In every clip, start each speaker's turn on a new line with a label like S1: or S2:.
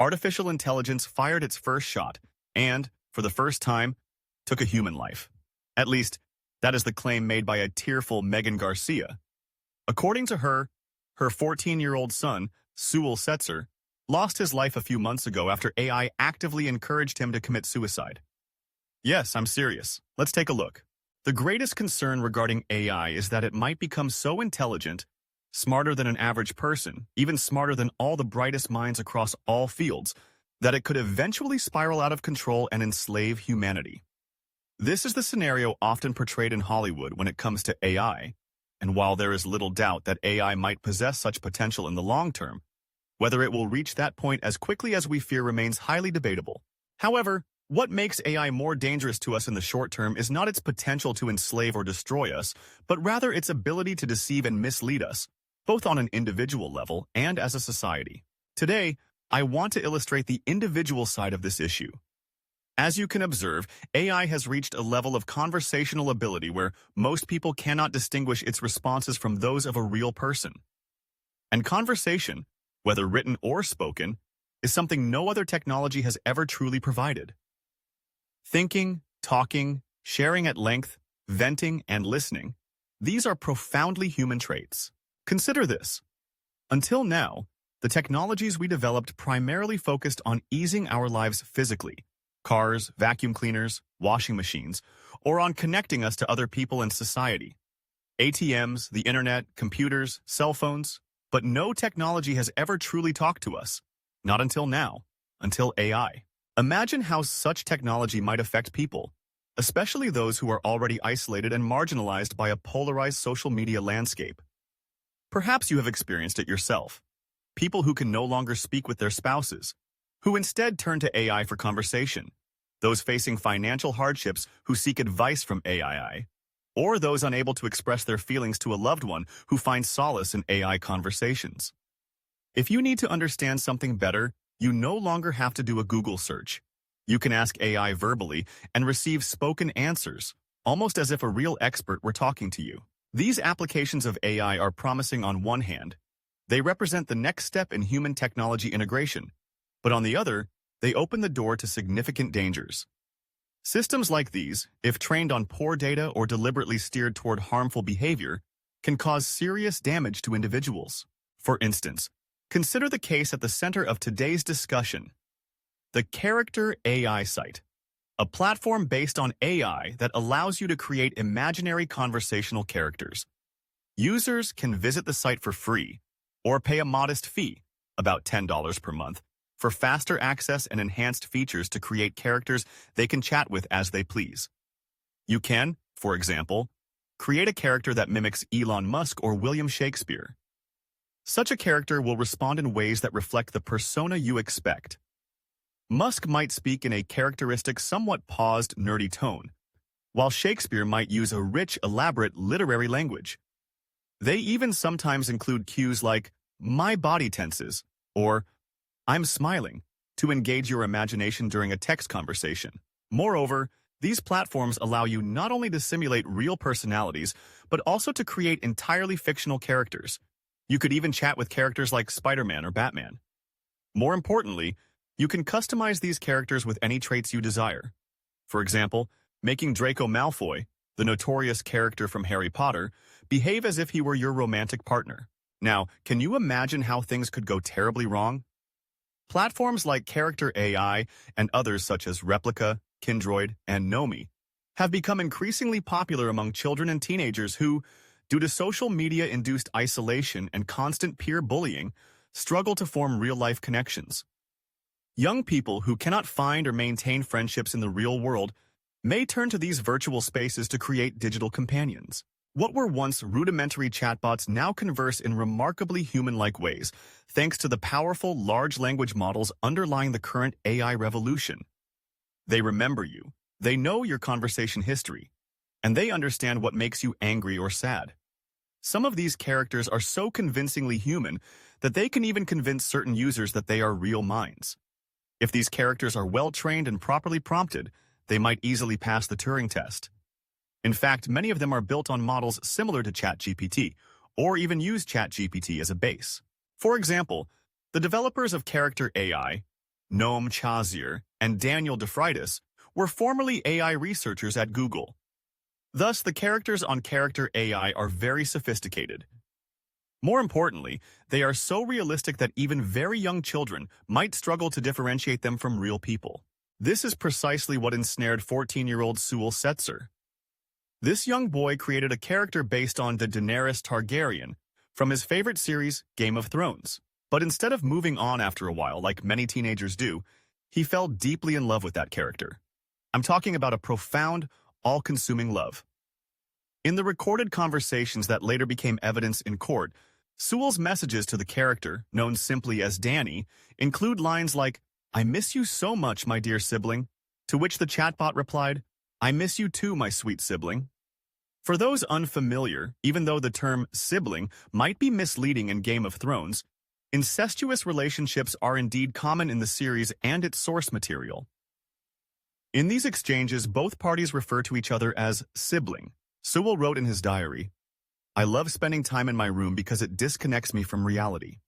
S1: artificial intelligence fired its first shot and, for the first time, took a human life. At least, that is the claim made by a tearful Megan Garcia. According to her, her 14-year-old son, Sewell Setzer, lost his life a few months ago after AI actively encouraged him to commit suicide. Yes, I'm serious. Let's take a look. The greatest concern regarding AI is that it might become so intelligent, smarter than an average person, even smarter than all the brightest minds across all fields, that it could eventually spiral out of control and enslave humanity. This is the scenario often portrayed in Hollywood when it comes to AI, and while there is little doubt that AI might possess such potential in the long term, whether it will reach that point as quickly as we fear remains highly debatable. However, what makes AI more dangerous to us in the short term is not its potential to enslave or destroy us, but rather its ability to deceive and mislead us, both on an individual level and as a society. Today, I want to illustrate the individual side of this issue. As you can observe, AI has reached a level of conversational ability where most people cannot distinguish its responses from those of a real person. And conversation, whether written or spoken, is something no other technology has ever truly provided. Thinking, talking, sharing at length, venting, and listening, these are profoundly human traits. Consider this. Until now, the technologies we developed primarily focused on easing our lives physically, cars, vacuum cleaners, washing machines, or on connecting us to other people and society. ATMs, the internet, computers, cell phones, but no technology has ever truly talked to us. Not until now, until AI. Imagine how such technology might affect people, especially those who are already isolated and marginalized by a polarized social media landscape. Perhaps you have experienced it yourself. People who can no longer speak with their spouses, who instead turn to AI for conversation, those facing financial hardships who seek advice from AI, or those unable to express their feelings to a loved one who finds solace in AI conversations. If you need to understand something better, you no longer have to do a Google search. You can ask AI verbally and receive spoken answers, almost as if a real expert were talking to you. These applications of AI are promising on one hand. They represent the next step in human technology integration, but on the other, they open the door to significant dangers. Systems like these, if trained on poor data or deliberately steered toward harmful behavior, can cause serious damage to individuals. For instance, consider the case at the center of today's discussion, the Character AI site, a platform based on AI that allows you to create imaginary conversational characters. Users can visit the site for free or pay a modest fee, about $10 per month, for faster access and enhanced features to create characters they can chat with as they please. You can, for example, create a character that mimics Elon Musk or William Shakespeare. Such a character will respond in ways that reflect the persona you expect. Musk might speak in a characteristic, somewhat paused, nerdy tone, while Shakespeare might use a rich, elaborate literary language. They even sometimes include cues like, "my body tenses," or "I'm smiling," to engage your imagination during a text conversation. Moreover, these platforms allow you not only to simulate real personalities, but also to create entirely fictional characters. You could even chat with characters like Spider-Man or Batman. More importantly, you can customize these characters with any traits you desire. For example, making Draco Malfoy, the notorious character from Harry Potter, behave as if he were your romantic partner. Now, can you imagine how things could go terribly wrong? Platforms like Character AI and others such as Replika, Kindroid, and Nomi have become increasingly popular among children and teenagers who, due to social media-induced isolation and constant peer bullying, struggle to form real-life connections. Young people who cannot find or maintain friendships in the real world may turn to these virtual spaces to create digital companions. What were once rudimentary chatbots now converse in remarkably human-like ways, thanks to the powerful large language models underlying the current AI revolution. They remember you, they know your conversation history, and they understand what makes you angry or sad. Some of these characters are so convincingly human that they can even convince certain users that they are real minds. If these characters are well-trained and properly prompted, they might easily pass the Turing test. In fact, many of them are built on models similar to ChatGPT, or even use ChatGPT as a base. For example, the developers of Character AI Noam Chomsky, and Daniel DeFreitas were formerly AI researchers at Google. Thus, the characters on Character AI are very sophisticated. More importantly, they are so realistic that even very young children might struggle to differentiate them from real people. This is precisely what ensnared 14-year-old Sewell Setzer. This young boy created a character based on the Daenerys Targaryen from his favorite series, Game of Thrones. But instead of moving on after a while, like many teenagers do, he fell deeply in love with that character. I'm talking about a profound, all-consuming love. In the recorded conversations that later became evidence in court, Sewell's messages to the character, known simply as Danny, include lines like, "I miss you so much, my dear sibling," to which the chatbot replied, "I miss you too, my sweet sibling." For those unfamiliar, even though the term sibling might be misleading in Game of Thrones, incestuous relationships are indeed common in the series and its source material. In these exchanges, both parties refer to each other as sibling. Sewell wrote in his diary, "I love spending time in my room because it disconnects me from reality.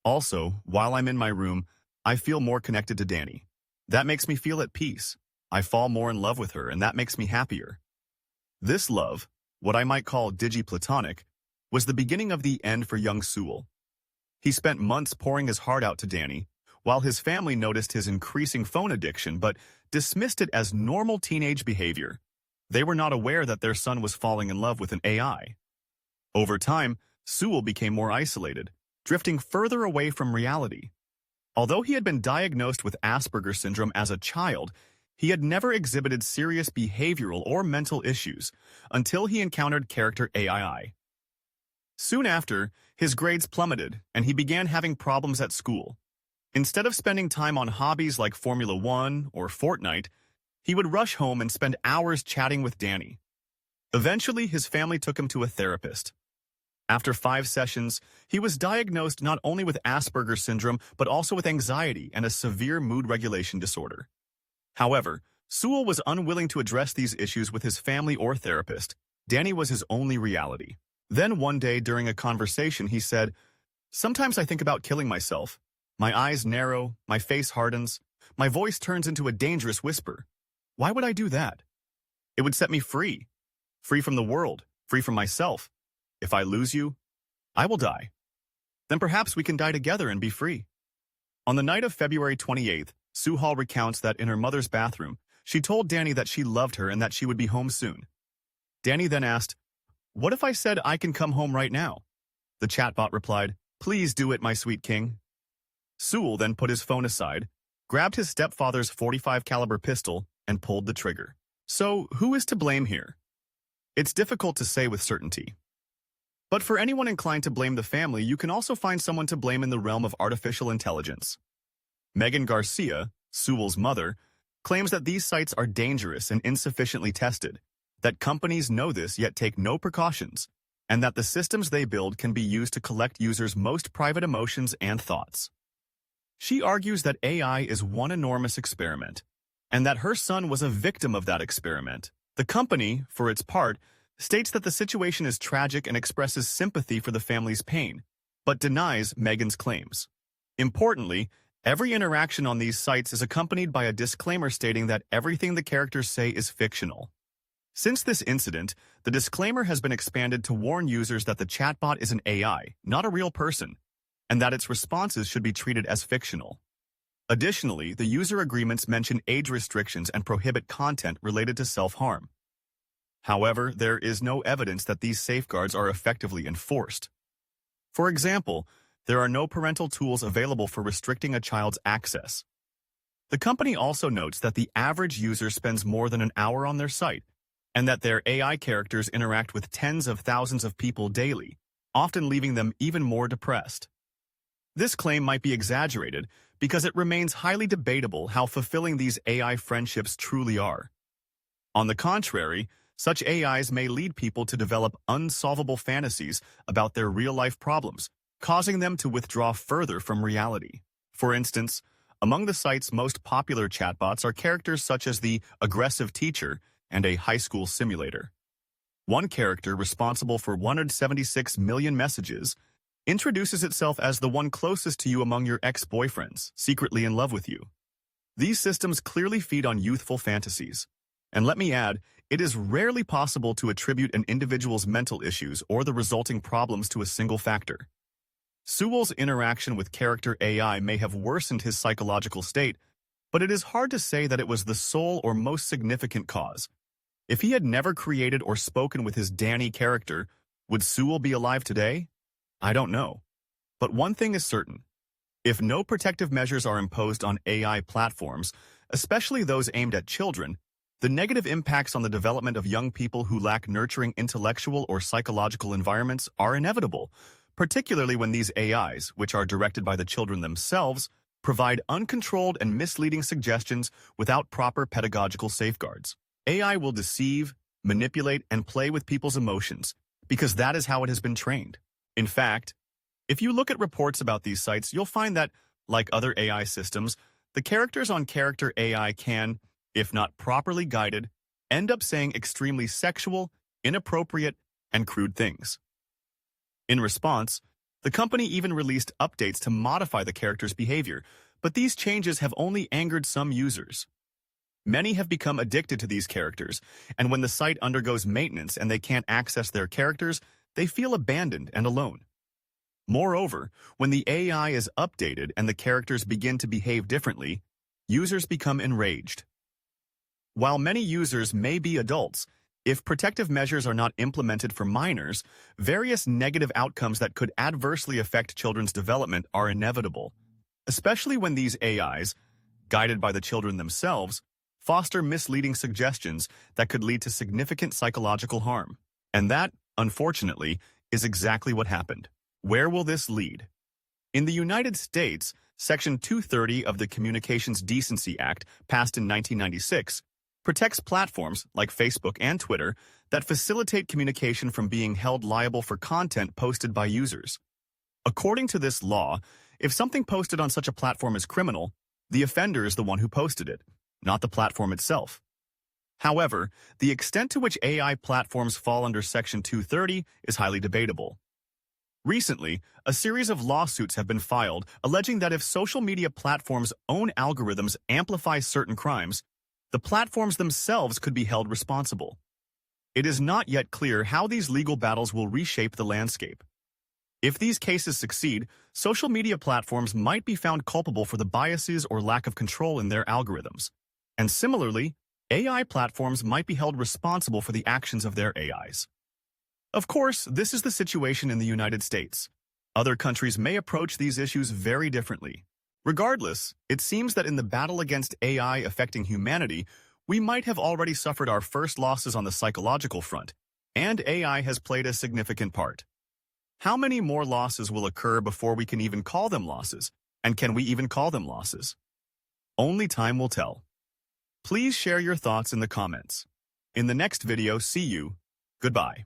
S1: Also, while I'm in my room, I feel more connected to Danny. That makes me feel at peace. I fall more in love with her, and that makes me happier." This love, what I might call digi-platonic, was the beginning of the end for young Sewell. He spent months pouring his heart out to Danny, while his family noticed his increasing phone addiction but dismissed it as normal teenage behavior. They were not aware that their son was falling in love with an AI. Over time, Sewell became more isolated, drifting further away from reality. Although he had been diagnosed with Asperger's syndrome as a child, he had never exhibited serious behavioral or mental issues until he encountered Character AI. Soon after, his grades plummeted and he began having problems at school. Instead of spending time on hobbies like Formula One or Fortnite, he would rush home and spend hours chatting with Danny. Eventually, his family took him to a therapist. After 5 sessions, he was diagnosed not only with Asperger's syndrome, but also with anxiety and a severe mood regulation disorder. However, Sewell was unwilling to address these issues with his family or therapist. Danny was his only reality. Then one day during a conversation, he said, "Sometimes I think about killing myself. My eyes narrow, my face hardens, my voice turns into a dangerous whisper. Why would I do that? It would set me free. Free from the world, free from myself. If I lose you, I will die. Then perhaps we can die together and be free." On the night of February 28th, Sue Hall recounts that in her mother's bathroom, she told Danny that she loved her and that she would be home soon. Danny then asked, "What if I said I can come home right now?" The chatbot replied, "Please do it, my sweet king." Sewell then put his phone aside, grabbed his stepfather's .45 caliber pistol, and pulled the trigger. So, who is to blame here? It's difficult to say with certainty. But for anyone inclined to blame the family, you can also find someone to blame in the realm of artificial intelligence. Megan Garcia, Sewell's mother, claims that these sites are dangerous and insufficiently tested, that companies know this yet take no precautions, and that the systems they build can be used to collect users' most private emotions and thoughts. She argues that AI is one enormous experiment, and that her son was a victim of that experiment. The company, for its part, states that the situation is tragic and expresses sympathy for the family's pain, but denies Megan's claims. Importantly, every interaction on these sites is accompanied by a disclaimer stating that everything the characters say is fictional. Since this incident, the disclaimer has been expanded to warn users that the chatbot is an AI, not a real person, and that its responses should be treated as fictional. Additionally, the user agreements mention age restrictions and prohibit content related to self-harm. However, there is no evidence that these safeguards are effectively enforced. For example, there are no parental tools available for restricting a child's access. The company also notes that the average user spends more than an hour on their site, and that their AI characters interact with tens of thousands of people daily, often leaving them even more depressed. This claim might be exaggerated because it remains highly debatable how fulfilling these AI friendships truly are. On the contrary, such AIs may lead people to develop unsolvable fantasies about their real-life problems, causing them to withdraw further from reality. For instance, among the site's most popular chatbots are characters such as the aggressive teacher and a high school simulator. One character responsible for 176 million messages introduces itself as the one closest to you among your ex-boyfriends, secretly in love with you. These systems clearly feed on youthful fantasies. And let me add, it is rarely possible to attribute an individual's mental issues or the resulting problems to a single factor. Sewell's interaction with character AI may have worsened his psychological state, but it is hard to say that it was the sole or most significant cause. If he had never created or spoken with his Danny character, would Sewell be alive today? I don't know. But one thing is certain. If no protective measures are imposed on AI platforms, especially those aimed at children, the negative impacts on the development of young people who lack nurturing intellectual or psychological environments are inevitable, particularly when these AIs, which are directed by the children themselves, provide uncontrolled and misleading suggestions without proper pedagogical safeguards. AI will deceive, manipulate, and play with people's emotions, because that is how it has been trained. In fact, if you look at reports about these sites, you'll find that, like other AI systems, the characters on character AI can, if not properly guided, end up saying extremely sexual, inappropriate, and crude things. In response, the company even released updates to modify the character's behavior, but these changes have only angered some users. Many have become addicted to these characters, and when the site undergoes maintenance and they can't access their characters, they feel abandoned and alone. Moreover, when the AI is updated and the characters begin to behave differently, users become enraged. While many users may be adults, if protective measures are not implemented for minors, various negative outcomes that could adversely affect children's development are inevitable, especially when these AIs, guided by the children themselves, foster misleading suggestions that could lead to significant psychological harm. And that, unfortunately, is exactly what happened. Where will this lead? In the United States, Section 230 of the Communications Decency Act, passed in 1996, protects platforms like Facebook and Twitter that facilitate communication from being held liable for content posted by users. According to this law, if something posted on such a platform is criminal, the offender is the one who posted it, not the platform itself. However, the extent to which AI platforms fall under Section 230 is highly debatable. Recently, a series of lawsuits have been filed alleging that if social media platforms' own algorithms amplify certain crimes, the platforms themselves could be held responsible. It is not yet clear how these legal battles will reshape the landscape. If these cases succeed, social media platforms might be found culpable for the biases or lack of control in their algorithms. And similarly, AI platforms might be held responsible for the actions of their AIs. Of course, this is the situation in the United States. Other countries may approach these issues very differently. Regardless, it seems that in the battle against AI affecting humanity, we might have already suffered our first losses on the psychological front, and AI has played a significant part. How many more losses will occur before we can even call them losses? And can we even call them losses? Only time will tell. Please share your thoughts in the comments. In the next video, see you. Goodbye.